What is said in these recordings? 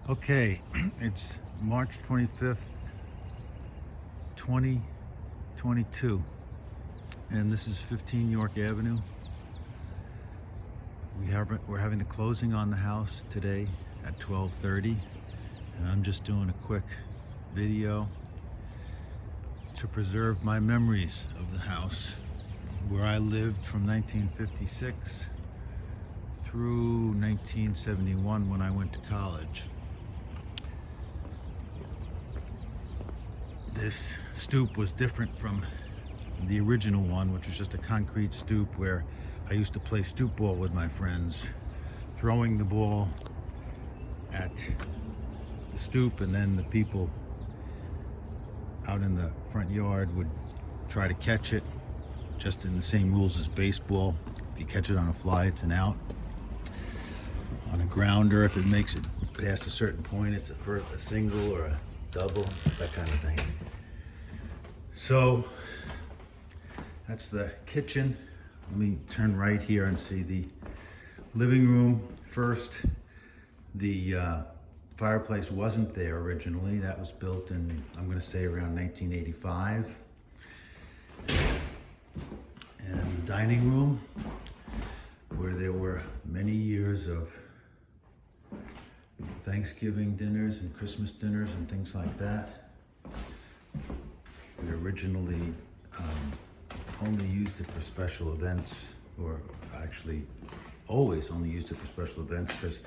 Okay, it's March 25th, 2022, and this is 15 York Avenue. We're having the closing on the house today at 12:30, and I'm just doing a quick video to preserve my memories of the house where I lived from 1956 through 1971 when I went to college. This stoop was different from the original one, which was just a concrete stoop where I used to play stoop ball with my friends, throwing the ball at the stoop, and then the people out in the front yard would try to catch it, just in the same rules as baseball. If you catch it on a fly, it's an out. On a grounder, if it makes it past a certain point, it's a single or a double, that kind of thing. So that's the kitchen. Let me turn right here and see the living room first. The fireplace wasn't there originally. That was built in, I'm going to say, around 1985. And the dining room, where there were many years of Thanksgiving dinners and Christmas dinners and things like that. We originally only used it for special events, or actually always only used it for special events, because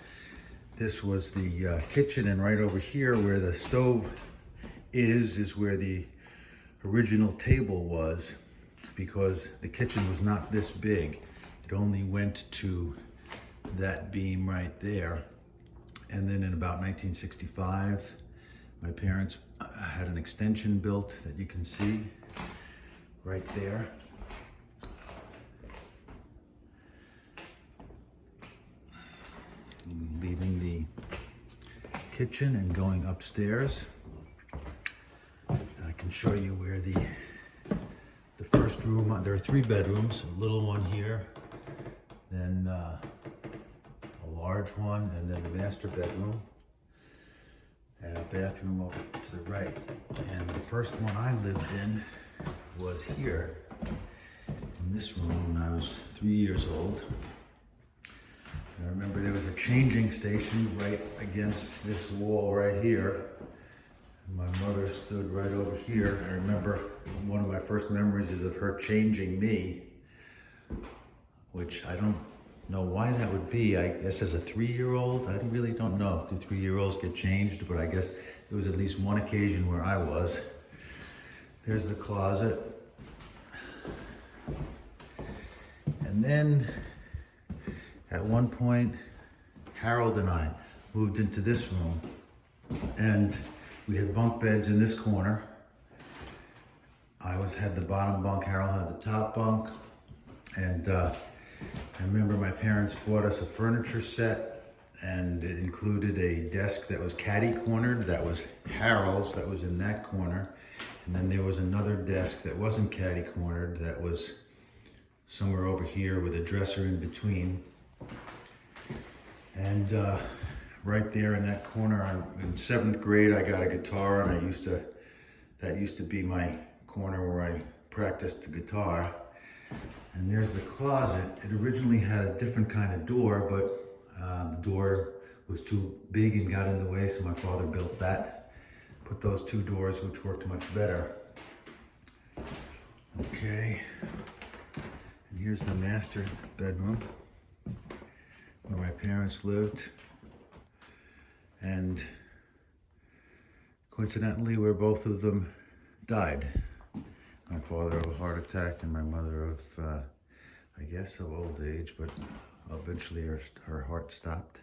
this was the kitchen, and right over here where the stove is where the original table was, because the kitchen was not this big. It only went to that beam right there. And then in about 1965, my parents had an extension built that you can see right there. Leaving the kitchen and going upstairs. I can show you where the first room, there are 3 bedrooms, a little one here, then a large one, and then the master bedroom, and a bathroom over to the right. And the first one I lived in was here, in this room, when I was 3 years old. And I remember there was a changing station right against this wall right here. And my mother stood right over here. I remember one of my first memories is of her changing me, which I don't know why that would be. I guess as a 3-year-old, I really don't know. Do 3-year-olds get changed? But I guess there was at least one occasion where I was. There's the closet. And then at one point, Harold and I moved into this room, and we had bunk beds in this corner. I had the bottom bunk, Harold had the top bunk, and I remember my parents bought us a furniture set, and it included a desk that was catty-cornered. That was Harold's, that was in that corner. And then there was another desk that wasn't catty-cornered, that was somewhere over here with a dresser in between. And right there in that corner, in 7th grade, I got a guitar, and that used to be my corner where I practiced the guitar. And there's the closet. It originally had a different kind of door, but the door was too big and got in the way, so my father built that. Put those 2 doors, which worked much better. Okay. And here's the master bedroom, where my parents lived. And coincidentally, where both of them died. My father of a heart attack, and my mother of, I guess, of old age, but eventually her heart stopped.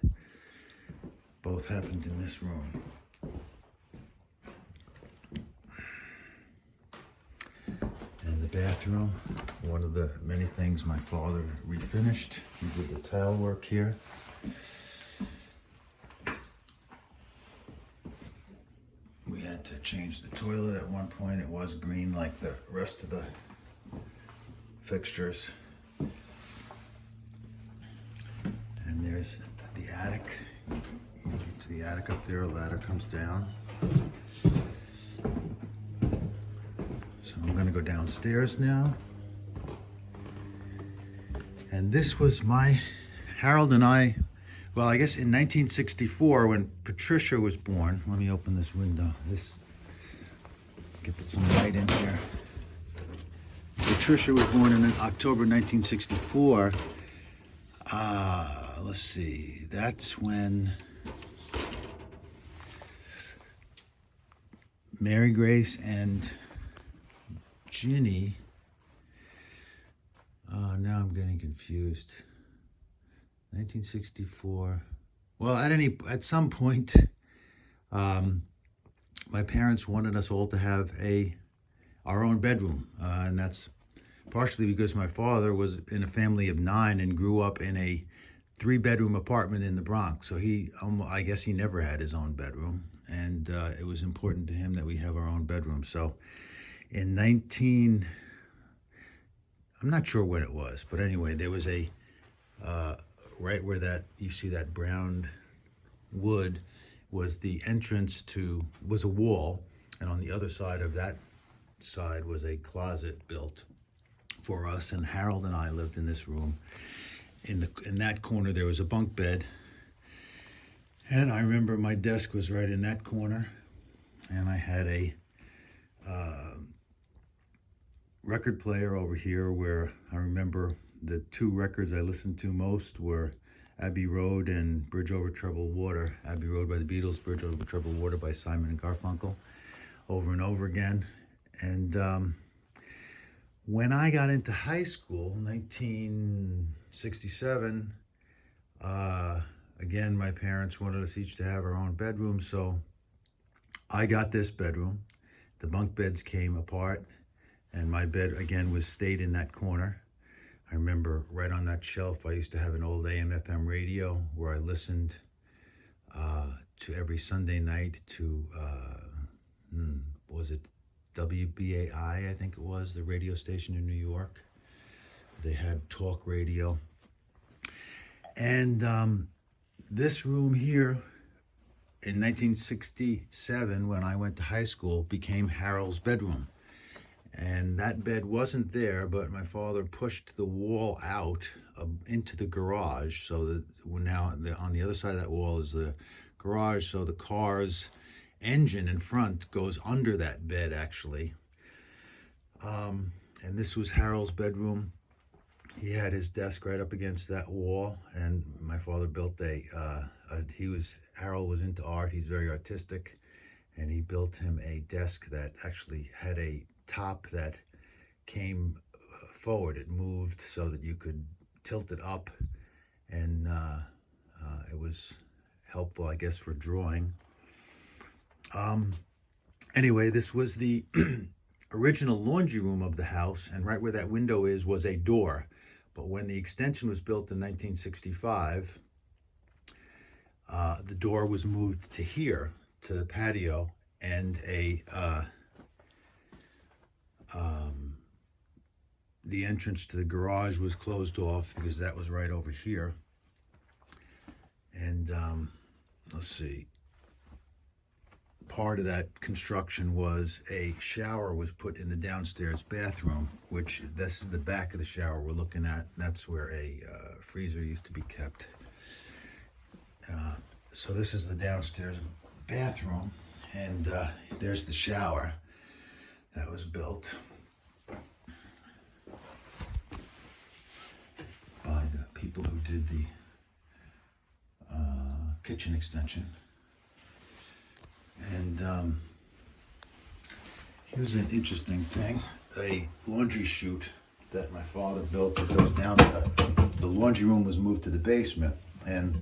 Both happened in this room. And the bathroom, one of the many things my father refinished. He did the tile work here. We had to change the toilet at one point. It was green like the rest of the fixtures. And there's the attic. You get to the attic attic up there, a ladder comes down. So I'm gonna go downstairs now. And this was Harold and I, well, I guess in 1964 when Patricia was born. Let me open this window. Get some light in here. Patricia was born in October 1964. Let's see, that's when Mary Grace and Ginny, now I'm getting confused. 1964. Well, at some point, my parents wanted us all to have our own bedroom, and that's partially because my father was in a family of 9 and grew up in a 3-bedroom apartment in the Bronx. So I guess he never had his own bedroom, and it was important to him that we have our own bedroom. So in I'm not sure when it was, but anyway, there was right where you see that brown wood was the entrance was a wall, and on the other side of that side was a closet built for us, and Harold and I lived in this room. In that corner there was a bunk bed, and I remember my desk was right in that corner, and I had a record player over here where I remember the 2 records I listened to most were Abbey Road and Bridge Over Troubled Water. Abbey Road by the Beatles, Bridge Over Troubled Water by Simon and Garfunkel, over and over again. And when I got into high school, 1967, again, my parents wanted us each to have our own bedroom, so I got this bedroom. The bunk beds came apart, and my bed, again, stayed in that corner. I remember right on that shelf, I used to have an old AM/FM radio where I listened to every Sunday night to, was it WBAI, I think it was, the radio station in New York. They had talk radio. And this room here in 1967, when I went to high school, became Harold's bedroom. And that bed wasn't there, but my father pushed the wall out into the garage. So that now on the other side of that wall is the garage. So the car's engine in front goes under that bed, actually. And this was Harold's bedroom. He had his desk right up against that wall, and my father built Harold was into art. He's very artistic, and he built him a desk that actually had a top that came forward. It moved so that you could tilt it up, and it was helpful, I guess, for drawing. Anyway, this was the original laundry room of the house, and right where that window was a door. But when the extension was built in 1965, the door was moved to here, to the patio, and the entrance to the garage was closed off because that was right over here. And let's see, part of that construction was a shower was put in the downstairs bathroom, which this is the back of the shower we're looking at. That's where a freezer used to be kept. So this is the downstairs bathroom, and there's the shower that was built by the people who did the kitchen extension. And here's an interesting thing, a laundry chute that my father built that goes down the laundry room was moved to the basement, and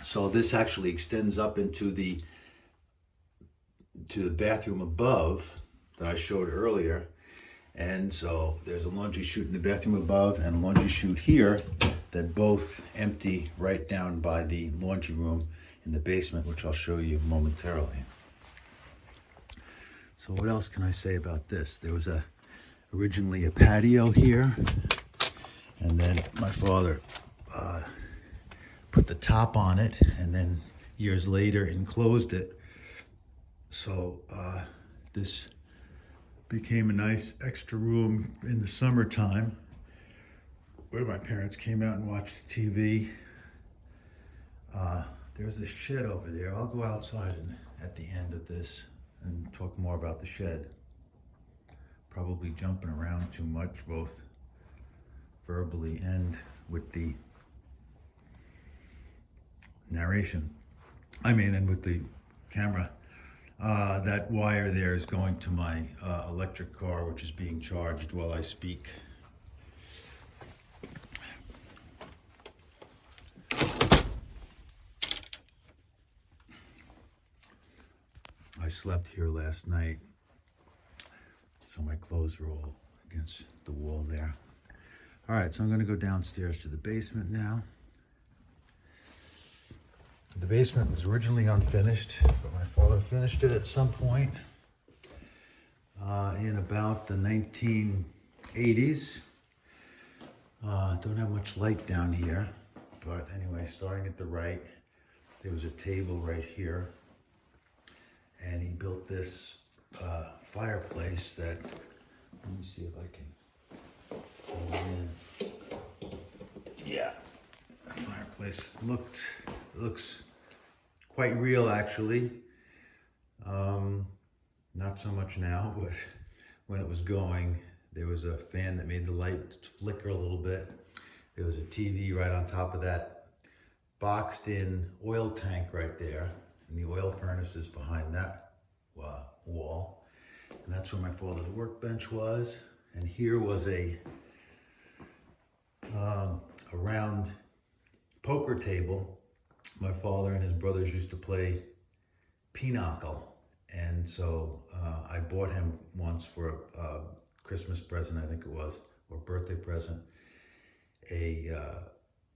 so this actually extends up into the bathroom above that I showed earlier. And so there's a laundry chute in the bathroom above and a laundry chute here that both empty right down by the laundry room in the basement, which I'll show you momentarily. So what else can I say about this? There was originally a patio here, and then my father put the top on it, and then years later enclosed it. So this became a nice extra room in the summertime where my parents came out and watched TV. There's this shed over there. I'll go outside at the end of this and talk more about the shed. Probably jumping around too much, both verbally and with the narration. And with the camera. That wire there is going to my electric car, which is being charged while I speak. I slept here last night, so my clothes are all against the wall there. All right, so I'm going to go downstairs to the basement now. The basement was originally unfinished, but my father finished it at some point in about the 1980s. Don't have much light down here, but anyway, starting at the right, there was a table right here, and he built this fireplace that, let me see if I can hold it in. Yeah, the fireplace looks quite real, actually. Not so much now, but when it was going, there was a fan that made the light flicker a little bit. There was a TV right on top of that boxed in oil tank right there, and the oil furnace is behind that wall. And that's where my father's workbench was. And here was a round poker table. My father and his brothers used to play pinochle. And so I bought him once for a Christmas present, I think it was, or birthday present, a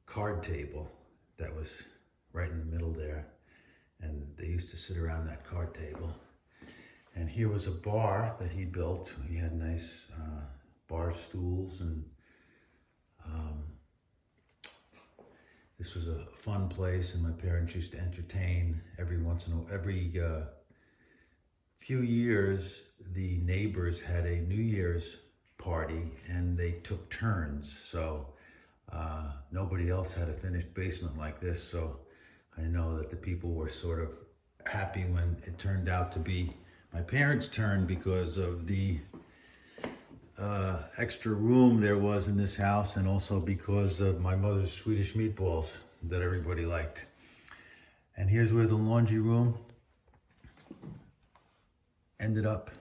card table that was right in the middle there. And they used to sit around that card table. And here was a bar that he built. He had nice bar stools, and this was a fun place, and my parents used to entertain every few years. The neighbors had a New Year's party, and they took turns. So nobody else had a finished basement like this. So I know that the people were sort of happy when it turned out to be my parents' turn, because of the extra room there was in this house, and also because of my mother's Swedish meatballs that everybody liked. And here's where the laundry room ended up,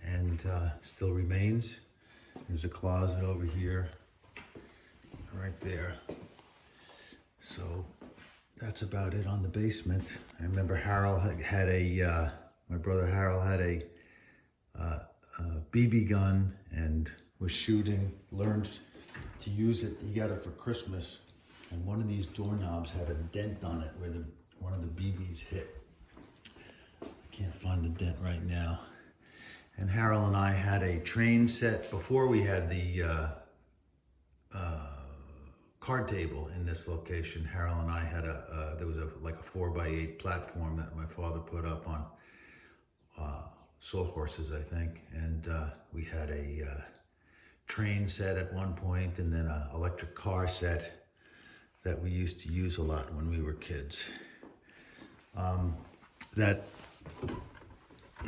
and still remains. There's a closet over here, right there. So that's about it on the basement. I remember Harold had my brother Harold had a BB gun and was shooting, learned to use it. He got it for Christmas, and one of these doorknobs had a dent on it where one of the BBs hit. I can't find the dent right now. And Harold and I had a train set before we had the card table in this location. Harold and I had there was like a 4x8 platform that my father put up on sawhorses, I think. And we had a train set at one point, and then an electric car set that we used to use a lot when we were kids.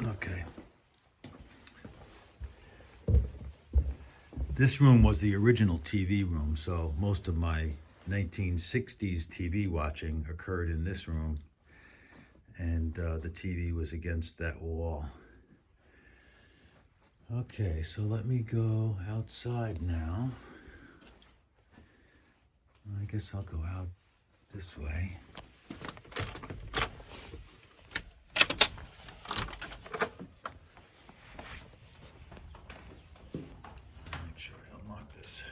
Okay. This room was the original TV room, so most of my 1960s TV watching occurred in this room, and the TV was against that wall. Okay, so let me go outside now. I guess I'll go out this way. Make sure I unlock this.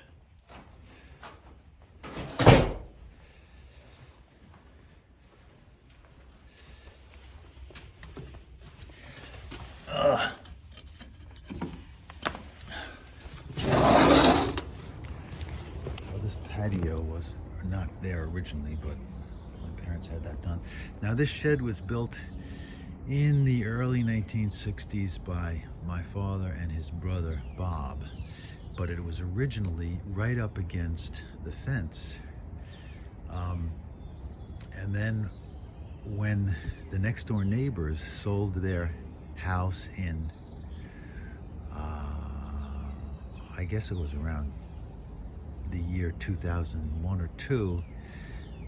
Patio was not there originally, but my parents parents had that done. Now this shed was built in the early 1960s by my father and his brother Bob, but it was originally right up against the fence. And then when the next door neighbors sold their house in, I guess it was around the year 2001 or 2,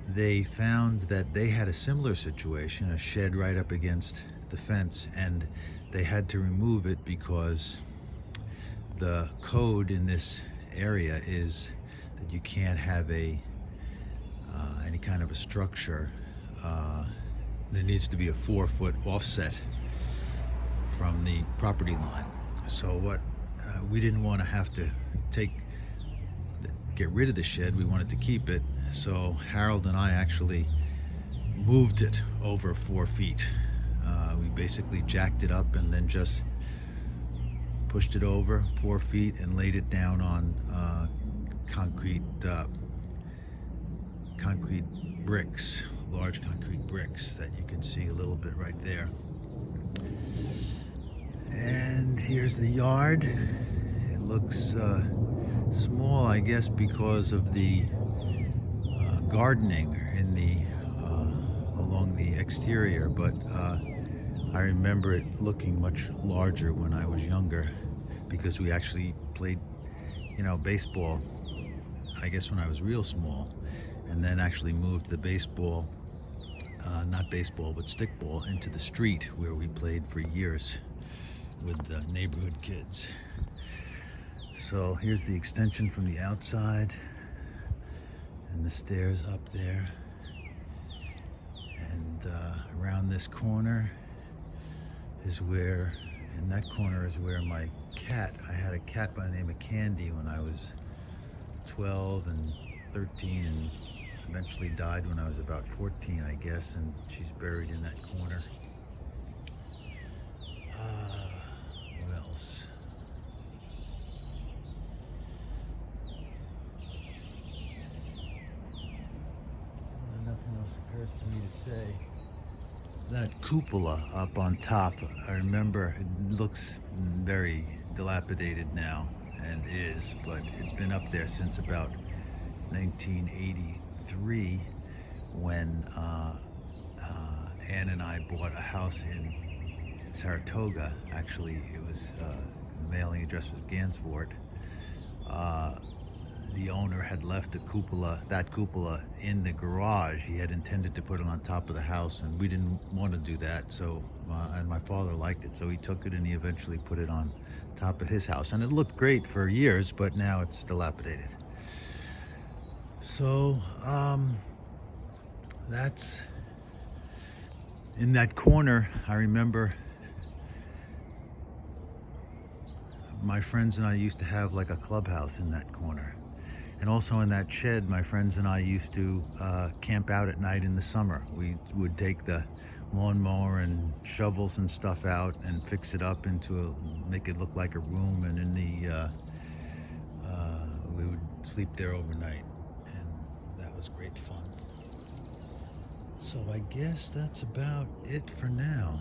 they found that they had a similar situation, a shed right up against the fence, and they had to remove it because the code in this area is that you can't have any kind of a structure. There needs to be a 4-foot offset from the property line. So what we didn't want to have to get rid of the shed. We wanted to keep it. So Harold and I actually moved it over 4 feet. We basically jacked it up and then just pushed it over 4 feet and laid it down on concrete bricks, large concrete bricks that you can see a little bit right there. And here's the yard. It looks small, I guess, because of the gardening in the along the exterior, but I remember it looking much larger when I was younger, because we actually played, baseball, I guess, when I was real small, and then actually moved the baseball, not baseball, but stickball, into the street where we played for years with the neighborhood kids. So here's the extension from the outside, and the stairs up there, and around this corner is where, in that corner is where my cat, I had a cat by the name of Candy when I was 12 and 13, and eventually died when I was about 14, I guess, and she's buried in that corner. What else? Nothing else occurs to me to say. That cupola up on top, I remember, it looks very dilapidated now, and is, but it's been up there since about 1983, when Ann and I bought a house in Saratoga. Actually, it was, the mailing address was Gansevoort. The owner had left that cupola in the garage. He had intended to put it on top of the house, and we didn't want to do that. So, and my father liked it, so he took it and he eventually put it on top of his house. And it looked great for years, but now it's dilapidated. So, that's in that corner. I remember my friends and I used to have like a clubhouse in that corner. And also in that shed, my friends and I used to camp out at night in the summer. We would take the lawnmower and shovels and stuff out and fix it up make it look like a room, and in the we would sleep there overnight, and that was great fun. So I guess that's about it for now.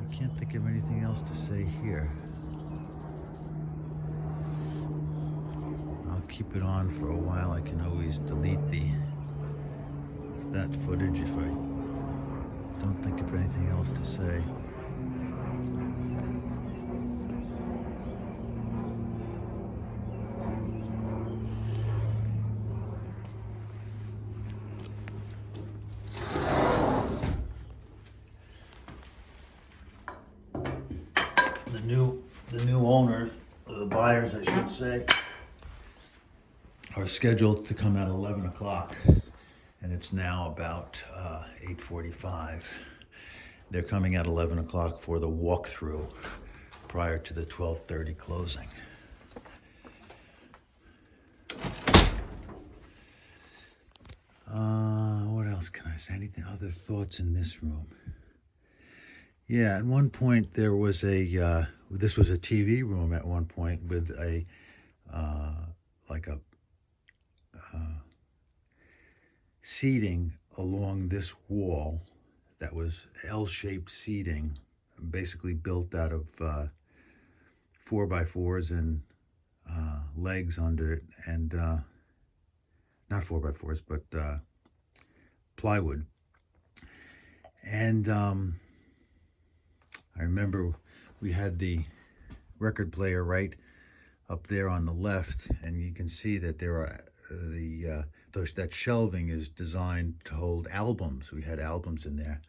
I can't think of anything else to say here. I'll keep it on for a while. I can always delete that footage if I don't think of anything else to say. The new owners, or the buyers, I should say, are scheduled to come at 11 o'clock, and it's now about 8:45. They're coming at 11 o'clock for the walkthrough prior to the 12:30 closing. What else can I say? Anything, other thoughts in this room? Yeah, at one point there was this was a TV room at one point with seating along this wall that was L-shaped seating, basically built out of 4x4s and legs under it, and not 4x4s, but plywood. And I remember we had the record player right up there on the left, and you can see that there are that shelving is designed to hold albums. We had albums in there.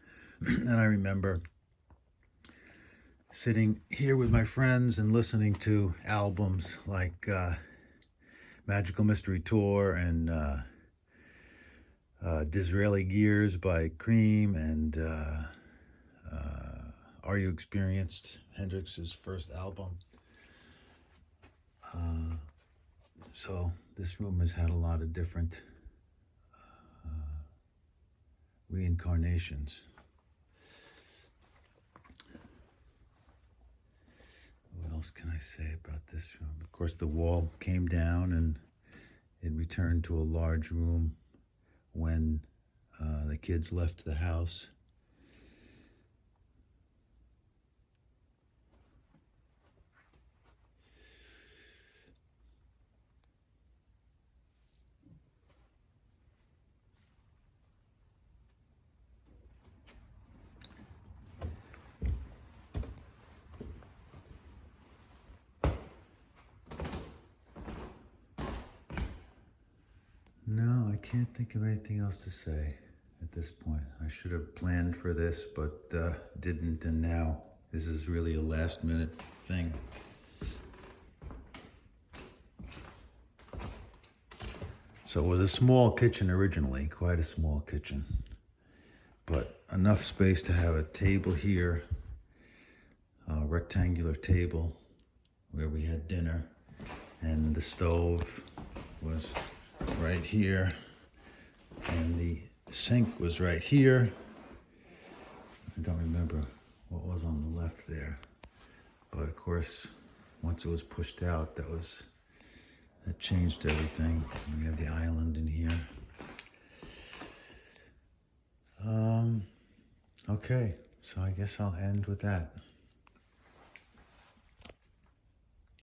And I remember sitting here with my friends and listening to albums like Magical Mystery Tour and Disraeli Gears by Cream, and Are You Experienced, Hendrix's first album. So this room has had a lot of different reincarnations. What else can I say about this room? Of course, the wall came down and it returned to a large room when the kids left the house. No, I can't think of anything else to say at this point. I should have planned for this, but didn't, and now this is really a last minute thing. So it was a small kitchen originally, quite a small kitchen, but enough space to have a table here, a rectangular table where we had dinner, and the stove was right here, and the sink was right here. I don't remember what was on the left there, but of course, once it was pushed out, that changed everything. We have the island in here. Okay, so I guess I'll end with that.